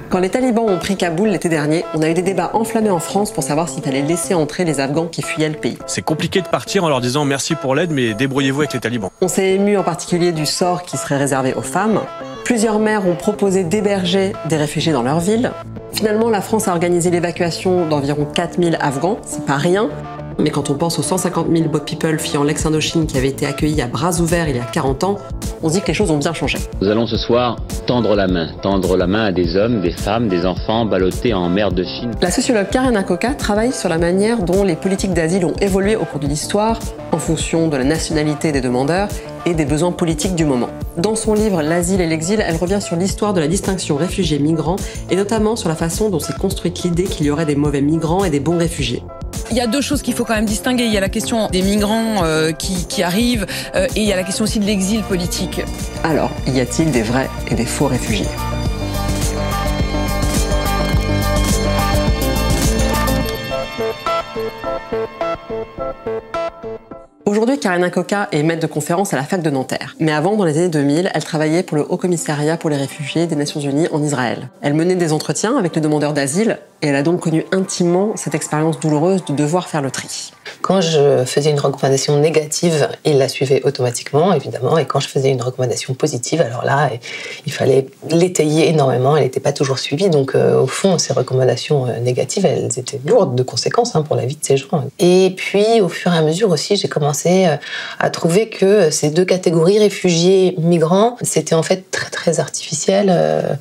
Quand les talibans ont pris Kaboul l'été dernier, on a eu des débats enflammés en France pour savoir s'il fallait laisser entrer les Afghans qui fuyaient le pays. C'est compliqué de partir en leur disant merci pour l'aide, mais débrouillez-vous avec les talibans. On s'est ému en particulier du sort qui serait réservé aux femmes. Plusieurs maires ont proposé d'héberger des réfugiés dans leur ville. Finalement, la France a organisé l'évacuation d'environ 4000 Afghans, c'est pas rien. Mais quand on pense aux 150 000 boat people fuyant l'ex-Indochine qui avaient été accueillis à bras ouverts il y a 40 ans, on se dit que les choses ont bien changé. Nous allons ce soir tendre la main à des hommes, des femmes, des enfants ballottés en mer de Chine. La sociologue Karen Akoka travaille sur la manière dont les politiques d'asile ont évolué au cours de l'histoire en fonction de la nationalité des demandeurs et des besoins politiques du moment. Dans son livre L'asile et l'exil, elle revient sur l'histoire de la distinction réfugiés-migrants et notamment sur la façon dont s'est construite l'idée qu'il y aurait des mauvais migrants et des bons réfugiés. Il y a deux choses qu'il faut quand même distinguer. Il y a la question des migrants qui arrivent et il y a la question aussi de l'exil politique. Alors, y a-t-il des vrais et des faux réfugiés ? Aujourd'hui, Karen Akoka est maître de conférence à la fac de Nanterre. Mais avant, dans les années 2000, elle travaillait pour le Haut Commissariat pour les réfugiés des Nations Unies en Israël. Elle menait des entretiens avec les demandeurs d'asile et elle a donc connu intimement cette expérience douloureuse de devoir faire le tri. Quand je faisais une recommandation négative, il la suivait automatiquement, évidemment, et quand je faisais une recommandation positive, alors là, il fallait l'étayer énormément, elle n'était pas toujours suivie, donc au fond, ces recommandations négatives, elles étaient lourdes de conséquences pour la vie de ces gens. Et puis, au fur et à mesure aussi, j'ai commencé à trouver que ces deux catégories, réfugiés, migrants, c'était en fait très, très artificiel,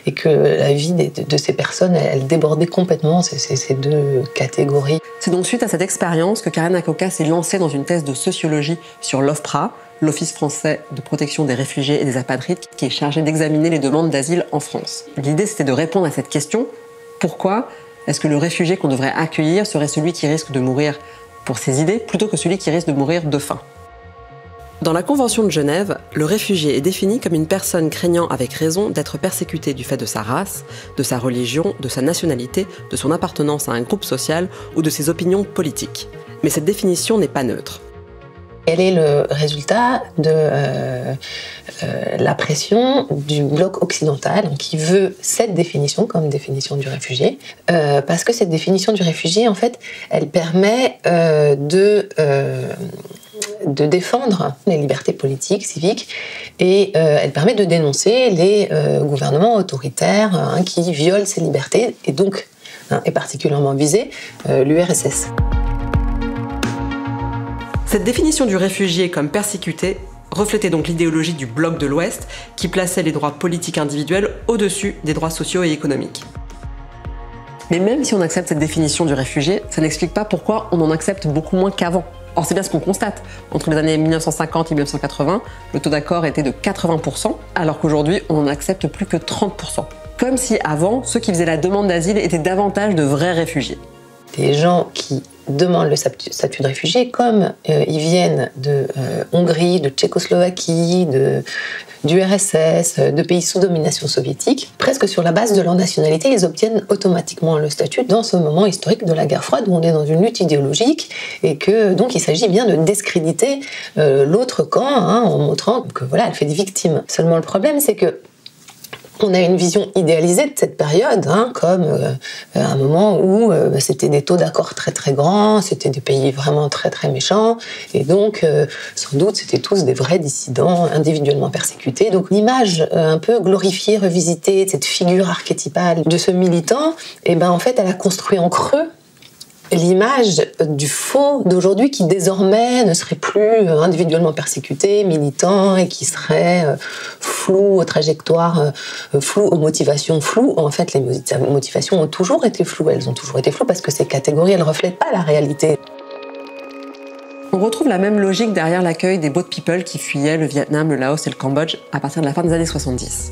et que la vie de ces personnes, elle débordait complètement ces deux catégories. C'est donc suite à cette expérience que Karen Akoka s'est lancée dans une thèse de sociologie sur l'OFPRA, l'Office français de protection des réfugiés et des apatrides, qui est chargé d'examiner les demandes d'asile en France. L'idée, c'était de répondre à cette question. Pourquoi est-ce que le réfugié qu'on devrait accueillir serait celui qui risque de mourir pour ses idées plutôt que celui qui risque de mourir de faim ? Dans la Convention de Genève, le réfugié est défini comme une personne craignant avec raison d'être persécutée du fait de sa race, de sa religion, de sa nationalité, de son appartenance à un groupe social ou de ses opinions politiques. Mais cette définition n'est pas neutre. Quel est le résultat de la pression du bloc occidental qui veut cette définition comme définition du réfugié, parce que cette définition du réfugié, en fait, elle permet de défendre les libertés politiques, civiques, et elle permet de dénoncer les gouvernements autoritaires qui violent ces libertés, et donc est particulièrement visé l'URSS. Cette définition du réfugié comme persécuté reflétait donc l'idéologie du bloc de l'Ouest qui plaçait les droits politiques individuels au-dessus des droits sociaux et économiques. Mais même si on accepte cette définition du réfugié, ça n'explique pas pourquoi on en accepte beaucoup moins qu'avant. Or, c'est bien ce qu'on constate. Entre les années 1950 et 1980, le taux d'accord était de 80%, alors qu'aujourd'hui, on n'en accepte plus que 30%. Comme si avant, ceux qui faisaient la demande d'asile étaient davantage de vrais réfugiés. Des gens qui demandent le statut de réfugié, comme ils viennent de Hongrie, de Tchécoslovaquie, du RSS, de pays sous domination soviétique, presque sur la base de leur nationalité, ils obtiennent automatiquement le statut dans ce moment historique de la guerre froide où on est dans une lutte idéologique et que donc il s'agit bien de discréditer l'autre camp en montrant que voilà, elle fait des victimes. Seulement le problème, c'est que on a une vision idéalisée de cette période, comme un moment où c'était des taux d'accord très très grands, c'était des pays vraiment très très méchants, et donc sans doute c'était tous des vrais dissidents individuellement persécutés. Donc l'image un peu glorifiée, revisitée de cette figure archétypale de ce militant, en fait elle a construit en creux l'image du faux d'aujourd'hui qui désormais ne serait plus individuellement persécuté, militant et qui serait flou aux trajectoires floues, aux motivations floues. En fait, les motivations ont toujours été floues. Elles ont toujours été floues parce que ces catégories, elles ne reflètent pas la réalité. On retrouve la même logique derrière l'accueil des boat people qui fuyaient le Vietnam, le Laos et le Cambodge à partir de la fin des années 70.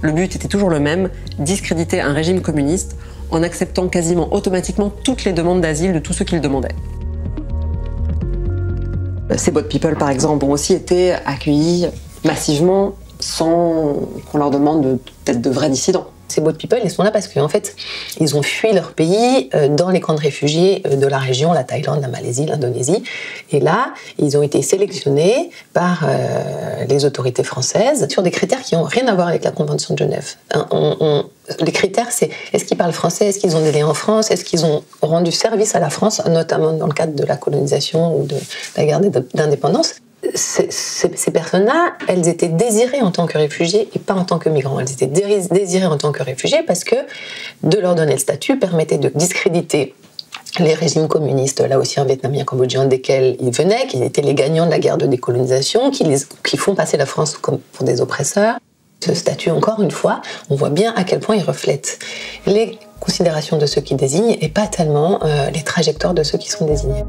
Le but était toujours le même, discréditer un régime communiste en acceptant quasiment automatiquement toutes les demandes d'asile de tous ceux qui le demandaient. Ces boat people, par exemple, ont aussi été accueillis massivement sans qu'on leur demande d'être de vrais dissidents. Ces boat people, ils sont là parce qu'en fait, ils ont fui leur pays dans les camps de réfugiés de la région, la Thaïlande, la Malaisie, l'Indonésie. Et là, ils ont été sélectionnés par les autorités françaises sur des critères qui n'ont rien à voir avec la Convention de Genève. Les critères, c'est est-ce qu'ils parlent français, est-ce qu'ils ont des liens en France, est-ce qu'ils ont rendu service à la France, notamment dans le cadre de la colonisation ou de la guerre d'indépendance. Ces personnes-là, elles étaient désirées en tant que réfugiés et pas en tant que migrants. Elles étaient désirées en tant que réfugiés parce que de leur donner le statut permettait de discréditer les régimes communistes, là aussi en vietnamien, cambodgien, desquels ils venaient, qui étaient les gagnants de la guerre de décolonisation, qui font passer la France comme pour des oppresseurs. Ce statut, encore une fois, on voit bien à quel point il reflète les considérations de ceux qui désignent et pas tellement les trajectoires de ceux qui sont désignés.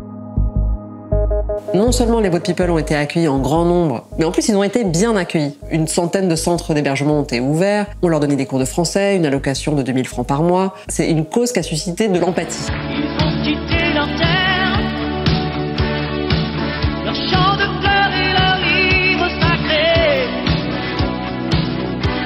Non seulement les boat people ont été accueillis en grand nombre, mais en plus ils ont été bien accueillis. Une centaine de centres d'hébergement ont été ouverts, on leur donnait des cours de français, une allocation de 2000 francs par mois. C'est une cause qui a suscité de l'empathie. Ils ont quitté leur terre, leur champ de fleurs et leur livre sacré,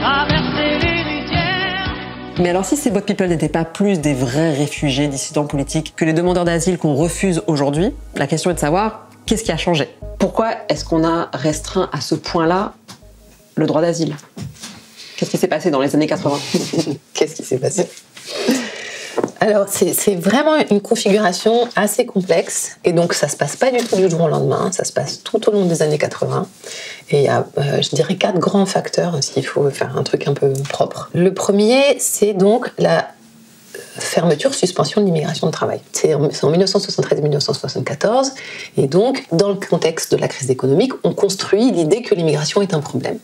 traverser les rivières. Mais alors si ces boat people n'étaient pas plus des vrais réfugiés, dissidents politiques que les demandeurs d'asile qu'on refuse aujourd'hui, la question est de savoir qu'est-ce qui a changé? Pourquoi est-ce qu'on a restreint à ce point-là le droit d'asile? Qu'est-ce qui s'est passé dans les années 80? Qu'est-ce qui s'est passé? Alors, c'est vraiment une configuration assez complexe. Et donc, ça ne se passe pas du tout du jour au lendemain. Ça se passe tout au long des années 80. Et il y a, je dirais, 4 grands facteurs, s'il faut faire un truc un peu propre. Le premier, c'est donc la fermeture, suspension de l'immigration de travail. C'est en 1973-1974. Et donc, dans le contexte de la crise économique, on construit l'idée que l'immigration est un problème.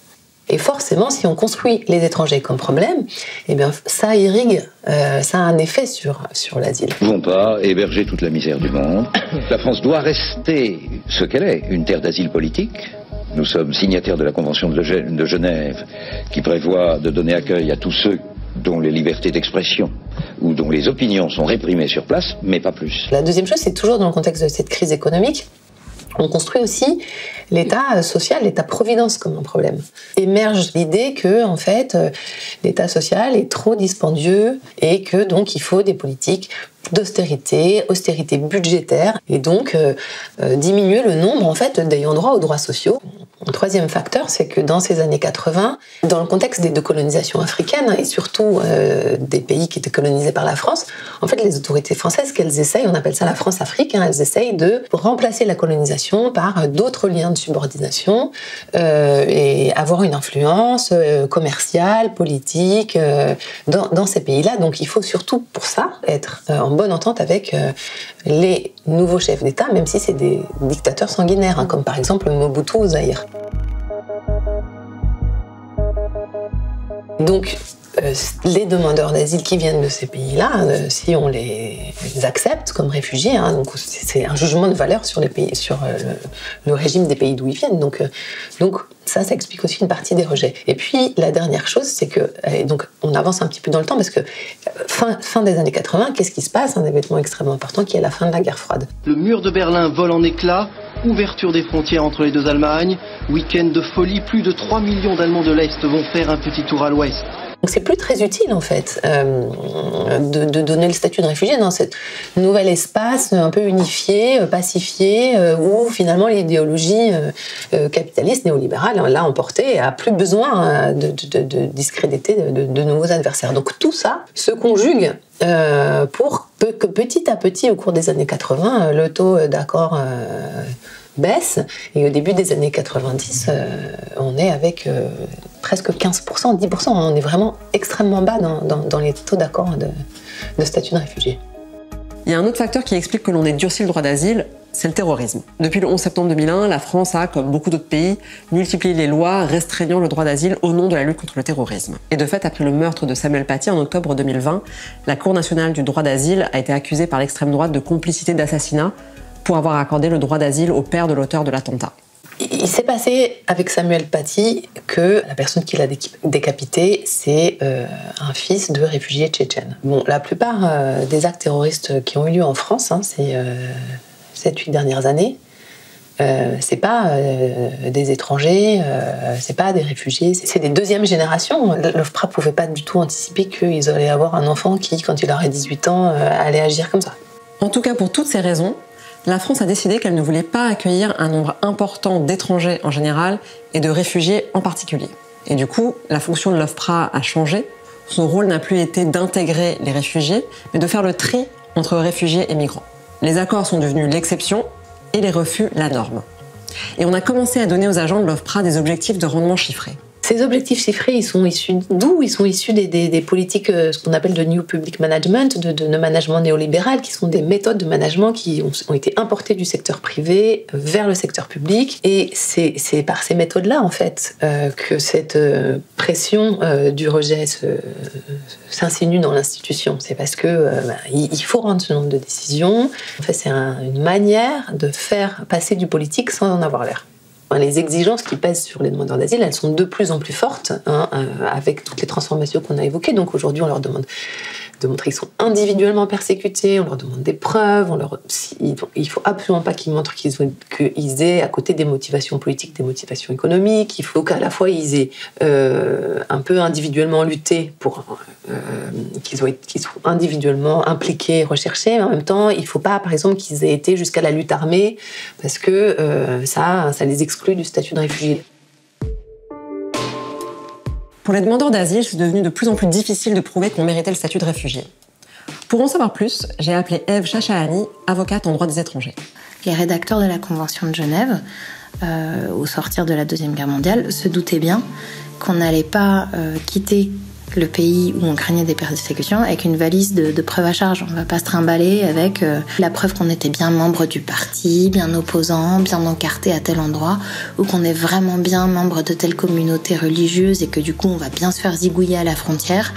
Et forcément, si on construit les étrangers comme problème, eh bien, ça irrigue, ça a un effet sur l'asile. Nous ne pouvons pas héberger toute la misère du monde. La France doit rester ce qu'elle est, une terre d'asile politique. Nous sommes signataires de la Convention de Genève qui prévoit de donner accueil à tous ceux dont les libertés d'expression ou dont les opinions sont réprimées sur place, mais pas plus. La deuxième chose, c'est toujours dans le contexte de cette crise économique, on construit aussi l'État social, l'État-providence comme un problème. Émerge l'idée que, en fait, l'État social est trop dispendieux et que donc il faut des politiques d'austérité, austérité budgétaire, et donc diminuer le nombre en fait d'ayant droit aux droits sociaux. Le troisième facteur, c'est que dans ces années 80, dans le contexte des décolonisations africaines et surtout des pays qui étaient colonisés par la France, en fait les autorités françaises, qu'elles essayent, on appelle ça la France-Afrique, hein, elles essayent de remplacer la colonisation par d'autres liens de subordination et avoir une influence commerciale, politique dans ces pays-là. Donc il faut surtout pour ça être en bonne entente avec les nouveaux chefs d'État, même si c'est des dictateurs sanguinaires, hein, comme par exemple Mobutu au Zaïre. Donc, les demandeurs d'asile qui viennent de ces pays-là, si on les accepte comme réfugiés, hein, donc c'est un jugement de valeur sur les pays, sur le régime des pays d'où ils viennent. Donc ça explique aussi une partie des rejets. Et puis la dernière chose, c'est que donc on avance un petit peu dans le temps parce que fin des années 80, qu'est-ce qui se passe? Un événement extrêmement important qui est la fin de la guerre froide. Le mur de Berlin vole en éclats. Ouverture des frontières entre les deux Allemagnes. Week-end de folie, plus de 3 millions d'Allemands de l'Est vont faire un petit tour à l'Ouest. Donc c'est plus très utile en fait de donner le statut de réfugié dans ce nouvel espace un peu unifié, pacifié, où finalement l'idéologie capitaliste néolibérale l'a emporté et a plus besoin de discréditer de nouveaux adversaires. Donc tout ça se conjugue pour que petit à petit au cours des années 80, le taux d'accord baisse, et au début des années 90, on est avec presque 15%, 10%, on est vraiment extrêmement bas dans les taux d'accord de statut de réfugié. Il y a un autre facteur qui explique que l'on ait durci le droit d'asile, c'est le terrorisme. Depuis le 11 septembre 2001, la France a, comme beaucoup d'autres pays, multiplié les lois restreignant le droit d'asile au nom de la lutte contre le terrorisme. Et de fait, après le meurtre de Samuel Paty en octobre 2020, la Cour nationale du droit d'asile a été accusée par l'extrême droite de complicité d'assassinat pour avoir accordé le droit d'asile au père de l'auteur de l'attentat. Il s'est passé avec Samuel Paty que la personne qui l'a décapité, c'est un fils de réfugié tchétchène. Bon, la plupart des actes terroristes qui ont eu lieu en France, hein, ces 7-8 dernières années, c'est pas des étrangers, c'est pas des réfugiés, c'est des deuxième génération. L'OFPRA pouvait pas du tout anticiper qu'ils allaient avoir un enfant qui, quand il aurait 18 ans, allait agir comme ça. En tout cas, pour toutes ces raisons, la France a décidé qu'elle ne voulait pas accueillir un nombre important d'étrangers en général et de réfugiés en particulier. Et du coup, la fonction de l'OFPRA a changé. Son rôle n'a plus été d'intégrer les réfugiés, mais de faire le tri entre réfugiés et migrants. Les accords sont devenus l'exception et les refus la norme. Et on a commencé à donner aux agents de l'OFPRA des objectifs de rendement chiffrés. Ces objectifs chiffrés, ils sont issus d'où ? Ils sont issus des politiques, ce qu'on appelle de New Public Management, de management néolibéral, qui sont des méthodes de management qui ont été importées du secteur privé vers le secteur public. Et c'est par ces méthodes-là, en fait, que cette pression du rejet s'insinue dans l'institution. C'est parce que il faut rendre ce nombre de décisions. En fait, c'est une manière de faire passer du politique sans en avoir l'air. Les exigences qui pèsent sur les demandeurs d'asile, elles sont de plus en plus fortes, avec toutes les transformations qu'on a évoquées. Donc aujourd'hui, on leur demande de montrer qu'ils sont individuellement persécutés, on leur demande des preuves, il ne faut absolument pas qu'ils montrent qu'ils aient à côté des motivations politiques, des motivations économiques. Il faut qu'à la fois ils aient un peu individuellement lutté pour qu'ils soient individuellement impliqués, recherchés, mais en même temps, il ne faut pas, par exemple, qu'ils aient été jusqu'à la lutte armée, parce que ça les exclut du statut de réfugié. Pour les demandeurs d'asile, c'est devenu de plus en plus difficile de prouver qu'on méritait le statut de réfugié. Pour en savoir plus, j'ai appelé Ève Chachahani, avocate en droit des étrangers. Les rédacteurs de la Convention de Genève, au sortir de la Deuxième Guerre mondiale, se doutaient bien qu'on n'allait pas quitter le pays où on craignait des persécutions avec une valise de preuves à charge. On ne va pas se trimballer avec la preuve qu'on était bien membre du parti, bien opposant, bien encarté à tel endroit, ou qu'on est vraiment bien membre de telle communauté religieuse et que du coup on va bien se faire zigouiller à la frontière.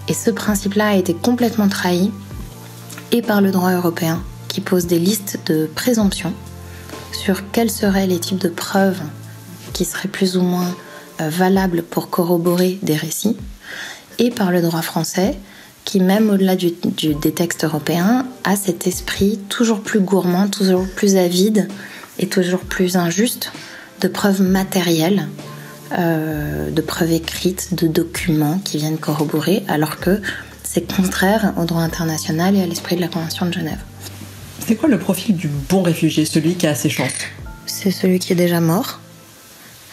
Et ce principe-là a été complètement trahi, et par le droit européen, qui pose des listes de présomptions sur quels seraient les types de preuves qui seraient plus ou moins valables pour corroborer des récits, et par le droit français, qui même au-delà des textes européens, a cet esprit toujours plus gourmand, toujours plus avide et toujours plus injuste de preuves matérielles, de preuves écrites, de documents qui viennent corroborer, alors que c'est contraire au droit international et à l'esprit de la Convention de Genève. C'est quoi le profil du bon réfugié, celui qui a ses chances ? C'est celui qui est déjà mort.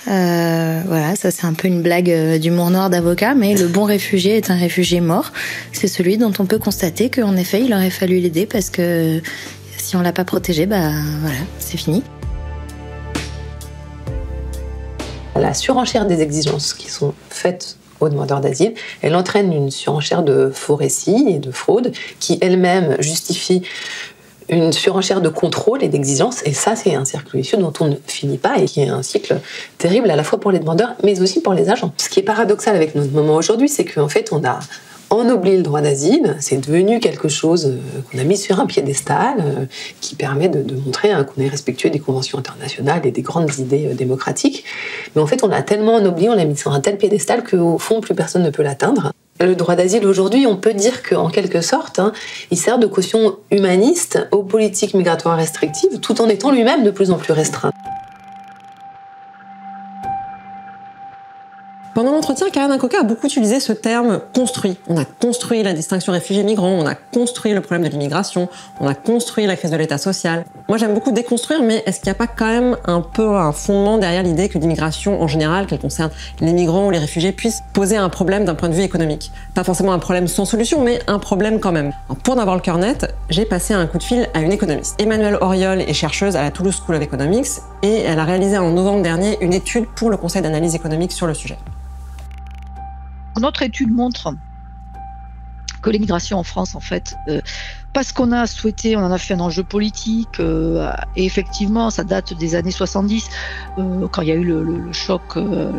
Voilà, ça c'est un peu une blague d'humour noir d'avocat, mais le bon réfugié est un réfugié mort. C'est celui dont on peut constater qu'en effet, il aurait fallu l'aider parce que si on l'a pas protégé, voilà, c'est fini. La surenchère des exigences qui sont faites aux demandeurs d'asile, elle entraîne une surenchère de faux récits et de fraudes qui elle-même justifie une surenchère de contrôle et d'exigence, et ça c'est un cercle vicieux dont on ne finit pas et qui est un cycle terrible à la fois pour les demandeurs mais aussi pour les agents. Ce qui est paradoxal avec notre moment aujourd'hui, c'est qu'en fait on a ennobli le droit d'asile, c'est devenu quelque chose qu'on a mis sur un piédestal qui permet de montrer qu'on est respectueux des conventions internationales et des grandes idées démocratiques, mais en fait on l'a tellement ennobli, on l'a mis sur un tel piédestal qu'au fond plus personne ne peut l'atteindre. Le droit d'asile aujourd'hui, on peut dire qu'en quelque sorte, il sert de caution humaniste aux politiques migratoires restrictives, tout en étant lui-même de plus en plus restreint. Pendant l'entretien, Karen Akoka a beaucoup utilisé ce terme « construit ». On a construit la distinction réfugiés-migrants, on a construit le problème de l'immigration, on a construit la crise de l'État social. Moi, j'aime beaucoup déconstruire, mais est-ce qu'il n'y a pas quand même un peu un fondement derrière l'idée que l'immigration, en général, qu'elle concerne les migrants ou les réfugiés, puisse poser un problème d'un point de vue économique ? Pas forcément un problème sans solution, mais un problème quand même. Alors, pour en avoir le cœur net, j'ai passé un coup de fil à une économiste. Emmanuelle Auriol est chercheuse à la Toulouse School of Economics et elle a réalisé en novembre dernier une étude pour le Conseil d'analyse économique sur le sujet. Notre étude montre que l'immigration en France, en fait, parce qu'on a souhaité, on en a fait un enjeu politique, et effectivement, ça date des années 70, quand il y a eu le choc, le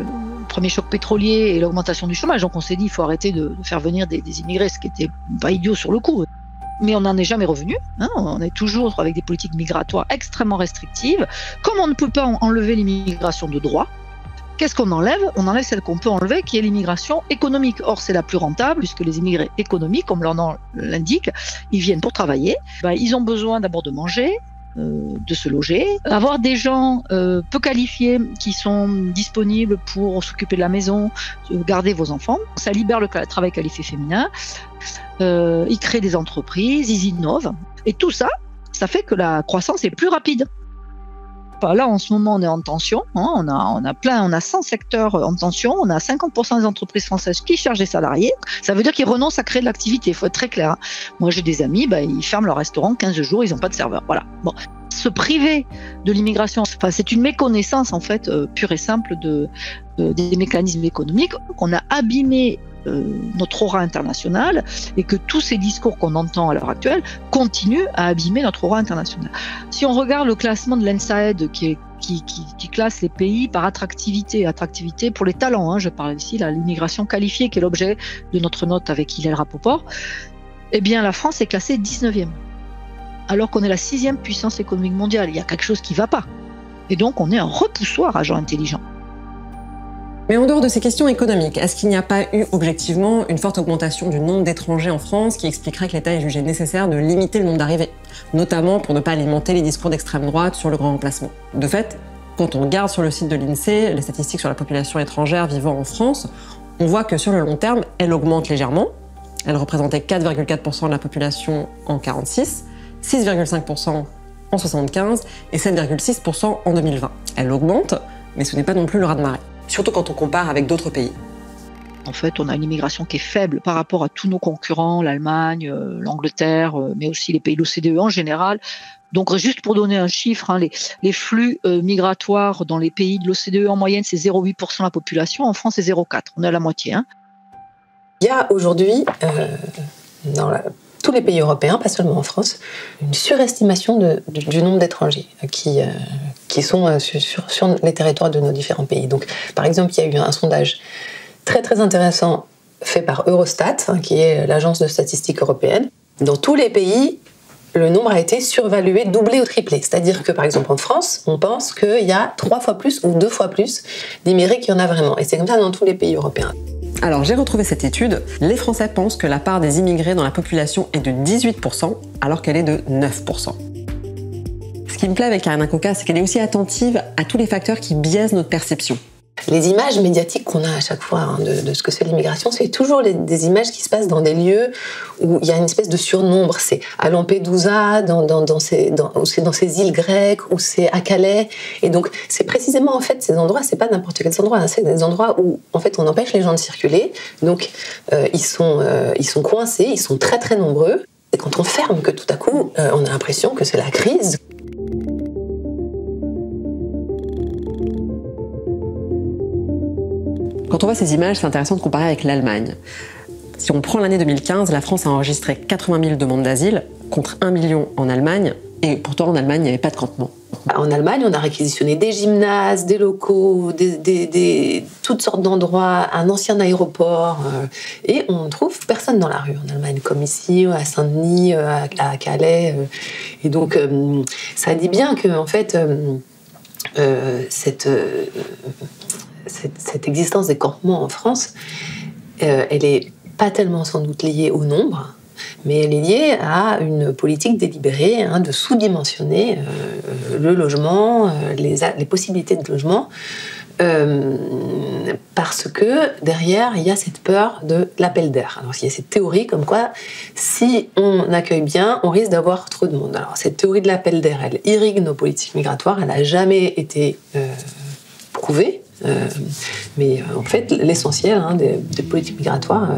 premier choc pétrolier et l'augmentation du chômage. Donc on s'est dit, il faut arrêter de faire venir des immigrés, ce qui était pas idiot sur le coup. Mais on n'en est jamais revenu, on est toujours avec des politiques migratoires extrêmement restrictives. Comme on ne peut pas enlever l'immigration de droit, qu'est-ce qu'on enlève ? On enlève celle qu'on peut enlever, qui est l'immigration économique. Or, c'est la plus rentable, puisque les immigrés économiques, comme leur nom l'indique, ils viennent pour travailler. Ils ont besoin d'abord de manger, de se loger, avoir des gens peu qualifiés qui sont disponibles pour s'occuper de la maison, garder vos enfants. Ça libère le travail qualifié féminin, ils créent des entreprises, ils innovent. Et tout ça, ça fait que la croissance est plus rapide. Là, en ce moment, on est en tension. On a 100 secteurs en tension. On a 50% des entreprises françaises qui cherchent des salariés. Ça veut dire qu'ils renoncent à créer de l'activité. Il faut être très clair. Moi, j'ai des amis, ils ferment leur restaurant 15 jours, ils n'ont pas de serveur. Voilà. Bon. Se priver de l'immigration, c'est une méconnaissance, en fait, pure et simple des mécanismes économiques. On a abîmé notre aura internationale et que tous ces discours qu'on entend à l'heure actuelle continuent à abîmer notre aura internationale. Si on regarde le classement de l'ENSAED qui classe les pays par attractivité pour les talents, je parle ici de l'immigration qualifiée qui est l'objet de notre note avec Hillel Rapoport, eh bien la France est classée 19e, alors qu'on est la 6e puissance économique mondiale. Il y a quelque chose qui ne va pas. Et donc on est un repoussoir à gens intelligents. Mais en dehors de ces questions économiques, est-ce qu'il n'y a pas eu objectivement une forte augmentation du nombre d'étrangers en France qui expliquerait que l'État ait jugé nécessaire de limiter le nombre d'arrivées, notamment pour ne pas alimenter les discours d'extrême droite sur le grand remplacement? De fait, quand on regarde sur le site de l'INSEE les statistiques sur la population étrangère vivant en France, on voit que sur le long terme, elle augmente légèrement. Elle représentait 4,4% de la population en 1946, 6,5% en 1975 et 7,6% en 2020. Elle augmente, mais ce n'est pas non plus le raz-de-marée. Surtout quand on compare avec d'autres pays. En fait, on a une immigration qui est faible par rapport à tous nos concurrents, l'Allemagne, l'Angleterre, mais aussi les pays de l'OCDE en général. Donc, juste pour donner un chiffre, les flux migratoires dans les pays de l'OCDE, en moyenne, c'est 0,8% de la population. En France, c'est 0,4%. On est à la moitié. Il y a aujourd'hui, dans tous les pays européens, pas seulement en France, une surestimation du nombre d'étrangers qui sont sur les territoires de nos différents pays. Donc, par exemple, il y a eu un sondage très très intéressant fait par Eurostat, qui est l'agence de statistiques européenne. Dans tous les pays, le nombre a été survalué, doublé ou triplé. C'est-à-dire que, par exemple, en France, on pense qu'il y a 3 fois plus ou 2 fois plus d'immigrés qu'il y en a vraiment. Et c'est comme ça dans tous les pays européens. Alors, j'ai retrouvé cette étude. Les Français pensent que la part des immigrés dans la population est de 18%, alors qu'elle est de 9%. Ce qui me plaît avec Karina Coca, c'est qu'elle est aussi attentive à tous les facteurs qui biaisent notre perception. Les images médiatiques qu'on a à chaque fois de ce que c'est l'immigration, c'est toujours des images qui se passent dans des lieux où il y a une espèce de surnombre. C'est à Lampedusa, dans ces îles grecques, ou c'est à Calais. Et donc, c'est précisément, en fait, ces endroits, c'est pas n'importe quels endroits, c'est des endroits où, en fait, on empêche les gens de circuler. Donc, ils sont coincés, ils sont très très nombreux. C'est quand on ferme que tout à coup, on a l'impression que c'est la crise. Quand on voit ces images, c'est intéressant de comparer avec l'Allemagne. Si on prend l'année 2015, la France a enregistré 80 000 demandes d'asile contre 1 million en Allemagne, et pourtant en Allemagne, il n'y avait pas de campement. En Allemagne, on a réquisitionné des gymnases, des locaux, toutes sortes d'endroits, un ancien aéroport, et on trouve personne dans la rue en Allemagne, comme ici, à Saint-Denis, à Calais. Et donc, ça dit bien que, en fait, cette existence des campements en France, elle n'est pas tellement sans doute liée au nombre, mais elle est liée à une politique délibérée de sous-dimensionner le logement, les possibilités de logement, parce que derrière, il y a cette peur de l'appel d'air. Alors, il y a cette théorie comme quoi, si on accueille bien, on risque d'avoir trop de monde. Alors, cette théorie de l'appel d'air, elle irrigue nos politiques migratoires, elle n'a jamais été prouvée. Mais en fait, l'essentiel des politiques migratoires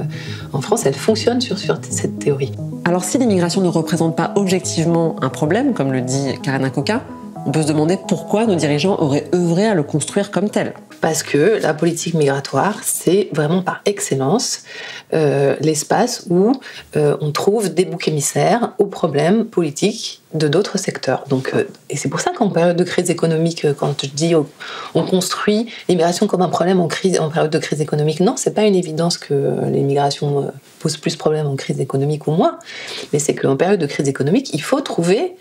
en France, elles fonctionnent sur cette théorie. Alors si l'immigration ne représente pas objectivement un problème, comme le dit Karina Coca, on peut se demander pourquoi nos dirigeants auraient œuvré à le construire comme tel. Parce que la politique migratoire, c'est vraiment par excellence l'espace où on trouve des boucs émissaires aux problèmes politiques de d'autres secteurs. Donc, et c'est pour ça qu'en période de crise économique, quand je dis on construit l'immigration comme un problème en période de crise économique, non, c'est pas une évidence que l'immigration pose plus de problèmes en crise économique ou moins, mais c'est qu'en période de crise économique, il faut trouver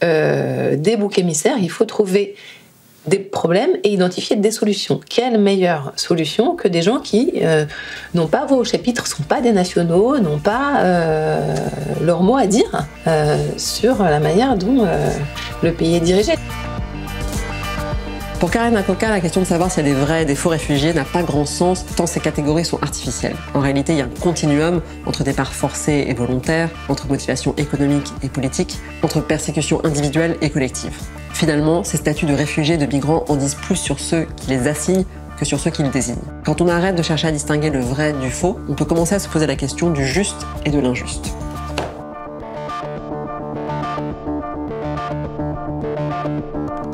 des boucs émissaires, il faut trouver des problèmes et identifier des solutions. Quelle meilleure solution que des gens qui n'ont pas voix au chapitre, sont pas des nationaux, n'ont pas leur mot à dire sur la manière dont le pays est dirigé. Pour Karen Akoka, la question de savoir s'il y a des vrais et des faux réfugiés n'a pas grand sens tant ces catégories sont artificielles. En réalité, il y a un continuum entre départ forcé et volontaire, entre motivation économique et politique, entre persécution individuelle et collective. Finalement, ces statuts de réfugiés et de migrants en disent plus sur ceux qui les assignent que sur ceux qui les désignent. Quand on arrête de chercher à distinguer le vrai du faux, on peut commencer à se poser la question du juste et de l'injuste.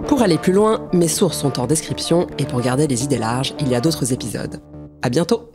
Pour aller plus loin, mes sources sont en description et pour garder les idées larges, il y a d'autres épisodes. À bientôt!